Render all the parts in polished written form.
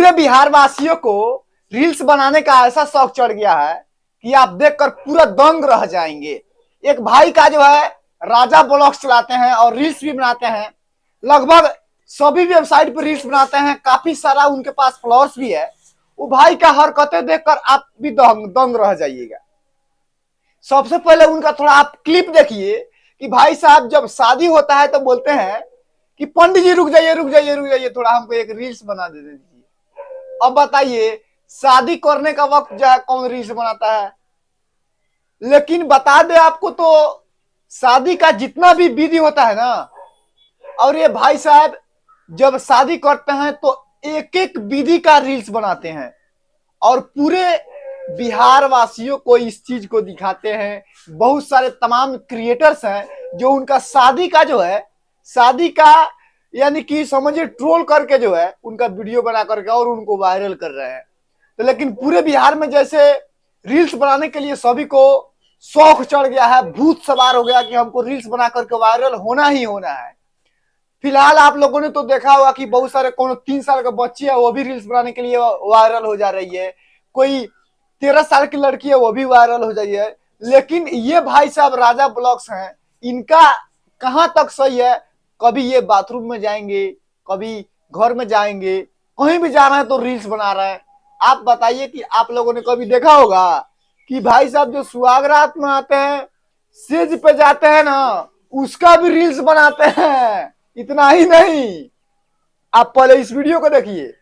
पूरे बिहार वासियों को रील्स बनाने का ऐसा शौक चढ़ गया है कि आप देखकर पूरा दंग रह जाएंगे। एक भाई का जो है राजा ब्लॉग्स चलाते हैं और रील्स भी बनाते हैं, लगभग सभी वेबसाइट पर रील्स बनाते हैं, काफी सारा उनके पास फॉलोअर्स भी है। वो भाई का हरकतें देखकर आप भी दंग रह जाइएगा। सबसे पहले उनका थोड़ा आप क्लिप देखिए कि भाई साहब जब शादी होता है तो बोलते हैं कि पंडित जी रुक जाइए रुक जाइए रुक जाइए, थोड़ा हमको एक रील्स बना दे दीजिए। अब बताइए शादी करने का वक्त जो है कौन रील्स बनाता है? लेकिन बता दे आपको तो शादी का जितना भी विधि होता है ना, और ये भाई साहब जब शादी करते हैं तो एक एक विधि का रील्स बनाते हैं और पूरे बिहार वासियों को इस चीज को दिखाते हैं। बहुत सारे तमाम क्रिएटर्स हैं जो उनका शादी का जो है, शादी का यानी कि समझिए ट्रोल करके जो है उनका वीडियो बना करके और उनको वायरल कर रहे हैं। तो लेकिन पूरे बिहार में जैसे रील्स बनाने के लिए सभी को शौक चढ़ गया है, भूत सवार हो गया कि हमको रील्स बना करके वायरल होना ही होना है। फिलहाल आप लोगों ने तो देखा होगा कि बहुत सारे कौन 3 साल के बच्चे है वो भी रील्स बनाने के लिए वायरल हो जा रही है, कोई 13 साल की लड़की है वो भी वायरल हो जाती है। लेकिन ये भाई साहब राजा ब्लॉग्स हैं, इनका कहां तक सही है? कभी ये बाथरूम में जाएंगे, कभी घर में जाएंगे, कहीं भी जा रहे हैं तो रील्स बना रहे हैं। आप बताइए कि आप लोगों ने कभी देखा होगा कि भाई साहब जो सुहागरात में आते हैं, सेज पे जाते हैं ना, उसका भी रील्स बनाते हैं। इतना ही नहीं, आप पहले इस वीडियो को देखिए,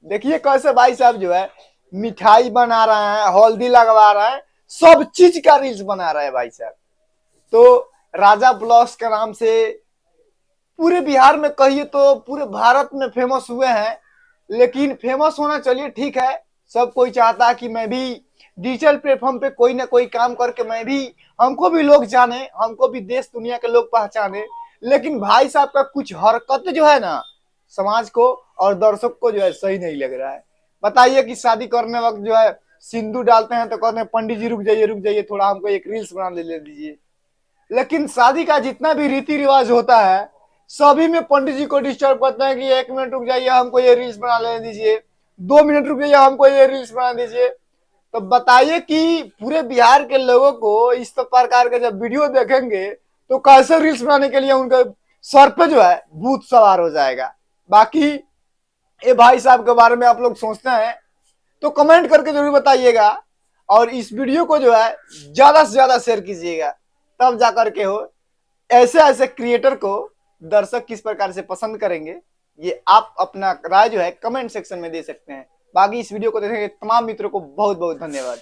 देखिए कैसे भाई साहब जो है मिठाई बना रहे हैं, हल्दी लगवा रहे हैं, सब चीज का रील्स बना रहे हैं भाई साहब। तो राजा ब्लॉग्स के नाम से पूरे बिहार में कहिए तो पूरे भारत में फेमस हुए हैं। लेकिन फेमस होना चलिए ठीक है, सब कोई चाहता है कि मैं भी डिजिटल प्लेटफॉर्म पे कोई ना कोई काम करके मैं भी, हमको भी लोग जाने, हमको भी देश दुनिया के लोग पहचाने। लेकिन भाई साहब का कुछ हरकत जो है ना, समाज को और दर्शक को जो है सही नहीं लग रहा है। बताइए कि शादी करने वक्त जो है सिंदूर डालते हैं तो कहते हैं पंडित जी रुक जाइए थोड़ा हमको एक रील्स बना ले दीजिए। लेकिन शादी का जितना भी रीति रिवाज होता है सभी में पंडित जी को डिस्टर्ब करते हैं कि 1 मिनट रुक जाइए हमको ये रील्स बना ले दीजिए, 2 मिनट रुक जाइए हमको ये रील्स बना दीजिए। तो बताइए कि पूरे बिहार के लोगों को इस प्रकार के जब वीडियो देखेंगे तो कैसे रील्स बनाने के लिए उनके सर पे जो है भूत सवार हो जाएगा। बाकी ये भाई साहब के बारे में आप लोग सोचते हैं तो कमेंट करके जरूर बताइएगा और इस वीडियो को जो है ज्यादा से ज्यादा शेयर कीजिएगा, तब जाकर के हो ऐसे ऐसे क्रिएटर को दर्शक किस प्रकार से पसंद करेंगे। ये आप अपना राय जो है कमेंट सेक्शन में दे सकते हैं। बाकी इस वीडियो को देखने के तमाम मित्रों को बहुत बहुत धन्यवाद।